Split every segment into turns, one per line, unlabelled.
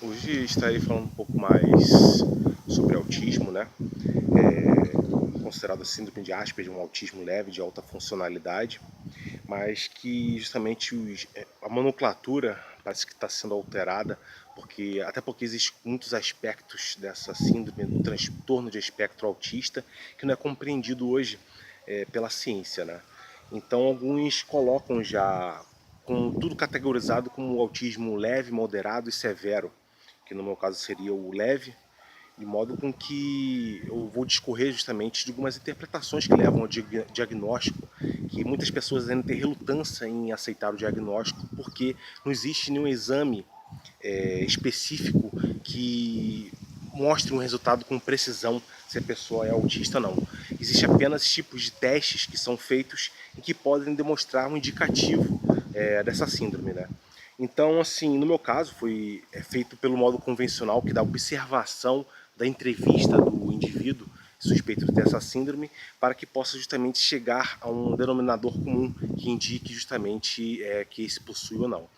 Hoje estarei falando um pouco mais sobre autismo, né? Considerado a síndrome de Asperger, um autismo leve de alta funcionalidade, mas que justamente a nomenclatura parece que está sendo alterada, até porque existem muitos aspectos dessa síndrome, do transtorno de espectro autista, que não é compreendido hoje pela ciência, né? Então alguns colocam já com tudo categorizado como autismo leve, moderado e severo, que no meu caso seria o leve, de modo com que eu vou discorrer justamente de algumas interpretações que levam ao diagnóstico, que muitas pessoas ainda têm relutância em aceitar o diagnóstico, porque não existe nenhum exame específico que mostre um resultado com precisão se a pessoa é autista ou não. Existem apenas tipos de testes que são feitos e que podem demonstrar um indicativo dessa síndrome, né? Então, assim, no meu caso, foi feito pelo modo convencional, que dá observação da entrevista do indivíduo suspeito de ter essa síndrome, para que possa justamente chegar a um denominador comum que indique justamente que se possui ou não.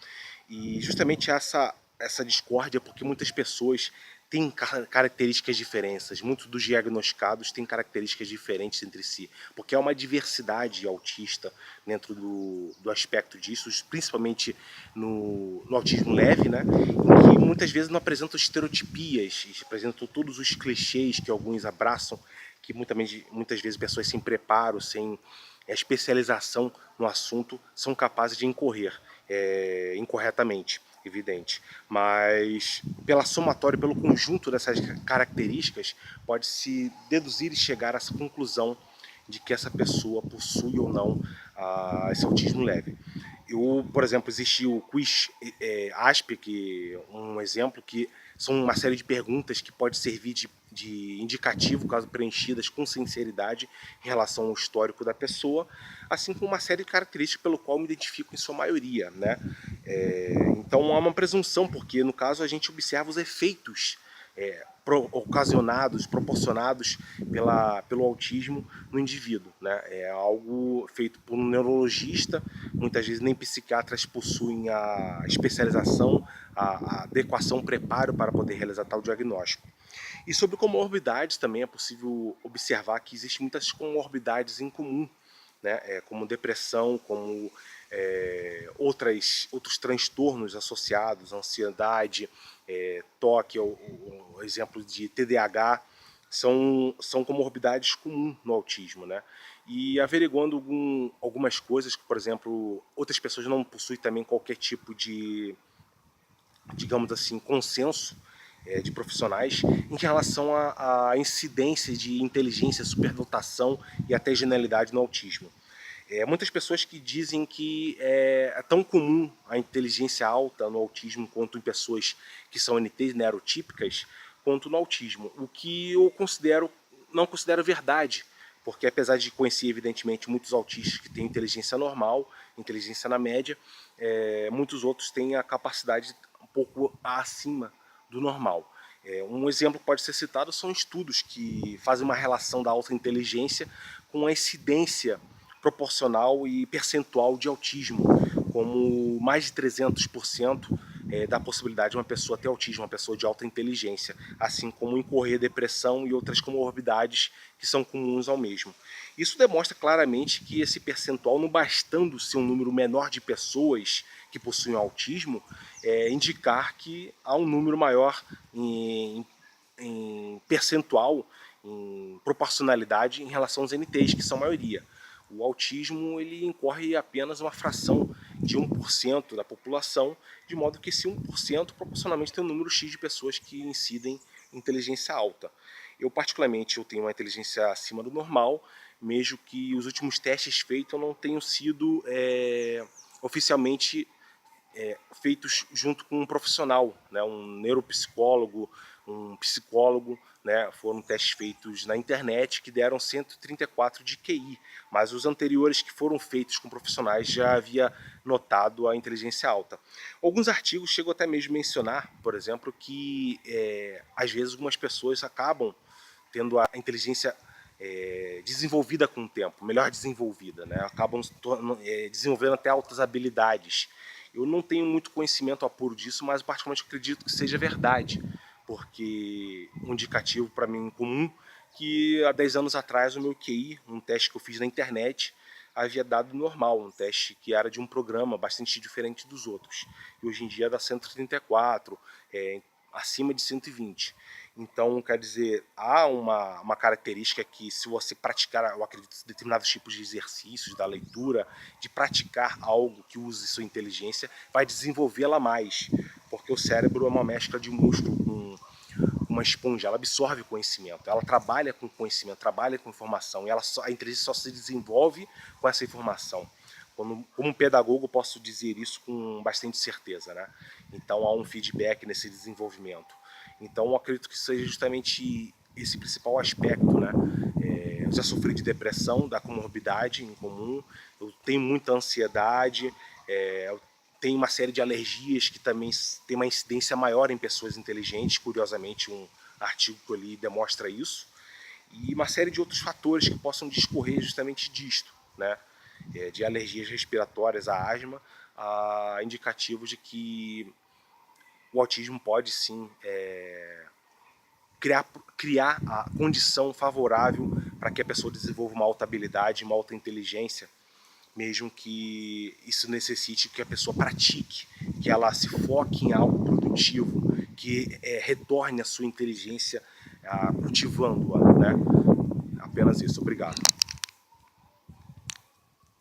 E justamente essa discórdia, porque muitas pessoas têm características diferentes, muitos dos diagnosticados têm características diferentes entre si, porque há uma diversidade autista dentro do aspecto disso, principalmente no autismo leve, né, em que muitas vezes não apresentam estereotipias, apresentam todos os clichês que alguns abraçam, que muitas vezes pessoas sem preparo, sem especialização no assunto, são capazes de incorrer incorretamente, evidente. Mas pela somatória, pelo conjunto dessas características, pode-se deduzir e chegar a essa conclusão de que essa pessoa possui ou não esse autismo leve. Por exemplo, existe o quiz ASP, que um exemplo que são uma série de perguntas que pode servir de indicativo, caso preenchidas com sinceridade em relação ao histórico da pessoa, assim como uma série de características pelo qual me identifico em sua maioria, né? Então há uma presunção, porque no caso a gente observa os efeitos ocasionados, proporcionados pelo autismo no indivíduo, né? É algo feito por um neurologista, muitas vezes nem psiquiatras possuem a especialização, a adequação, preparo para poder realizar tal diagnóstico. E sobre comorbidades também é possível observar que existem muitas comorbidades em comum, né? Como depressão, como outros transtornos associados, ansiedade, toque, o exemplo de TDAH, são comorbidades comuns no autismo, né? E averiguando algumas coisas, que, por exemplo, outras pessoas não possuem também qualquer tipo de, digamos assim, consenso de profissionais em relação à incidência de inteligência, superdotação e até genialidade no autismo. Muitas pessoas que dizem que é tão comum a inteligência alta no autismo quanto em pessoas que são NTs neurotípicas, quanto no autismo, o que eu não considero verdade, porque apesar de conhecer evidentemente muitos autistas que têm inteligência normal, inteligência na média, muitos outros têm a capacidade um pouco acima do normal. Um exemplo que pode ser citado são estudos que fazem uma relação da alta inteligência com a incidência proporcional e percentual de autismo, como mais de 300% da possibilidade de uma pessoa ter autismo, uma pessoa de alta inteligência, assim como incorrer depressão e outras comorbidades que são comuns ao mesmo. Isso demonstra claramente que esse percentual, não bastando ser um número menor de pessoas que possuem autismo, indicar que há um número maior em percentual, em proporcionalidade em relação aos NTs, que são a maioria. O autismo ele incorre apenas uma fração de 1% da população, de modo que esse 1% proporcionalmente tem um número X de pessoas que incidem em inteligência alta. Eu particularmente eu tenho uma inteligência acima do normal, mesmo que os últimos testes feitos não tenham sido oficialmente feitos junto com um profissional, né, um neuropsicólogo, um psicólogo, né, foram testes feitos na internet que deram 134 de QI, mas os anteriores que foram feitos com profissionais já havia notado a inteligência alta. Alguns artigos chegam até mesmo a mencionar, por exemplo, que às vezes algumas pessoas acabam tendo a inteligência desenvolvida com o tempo, melhor desenvolvida, né? Acabam desenvolvendo até altas habilidades Eu não tenho muito conhecimento apuro disso, mas particularmente acredito que seja verdade, porque um indicativo para mim comum que há 10 anos atrás o meu QI, um teste que eu fiz na internet, havia dado normal, um teste que era de um programa bastante diferente dos outros. E hoje em dia dá 134, acima de 120. Então, quer dizer, há uma característica que se você praticar, eu acredito, determinados tipos de exercícios, da leitura, de praticar algo que use sua inteligência, vai desenvolvê-la mais. Porque o cérebro é uma mescla de músculo com uma esponja, ela absorve conhecimento, ela trabalha com conhecimento, trabalha com informação, e a inteligência só se desenvolve com essa informação. Como um pedagogo, posso dizer isso com bastante certeza, né? Então há um feedback nesse desenvolvimento. Então eu acredito que seja justamente esse principal aspecto, né? Eu já sofri de depressão, da comorbidade em comum, eu tenho muita ansiedade, eu tenho uma série de alergias que também tem uma incidência maior em pessoas inteligentes, curiosamente um artigo que eu li demonstra isso, e uma série de outros fatores que possam discorrer justamente disto, né? De alergias respiratórias a asma, a indicativos de que o autismo pode sim criar a condição favorável para que a pessoa desenvolva uma alta habilidade, uma alta inteligência, mesmo que isso necessite que a pessoa pratique, que ela se foque em algo produtivo, que retorne a sua inteligência cultivando-a, né? Apenas isso. Obrigado.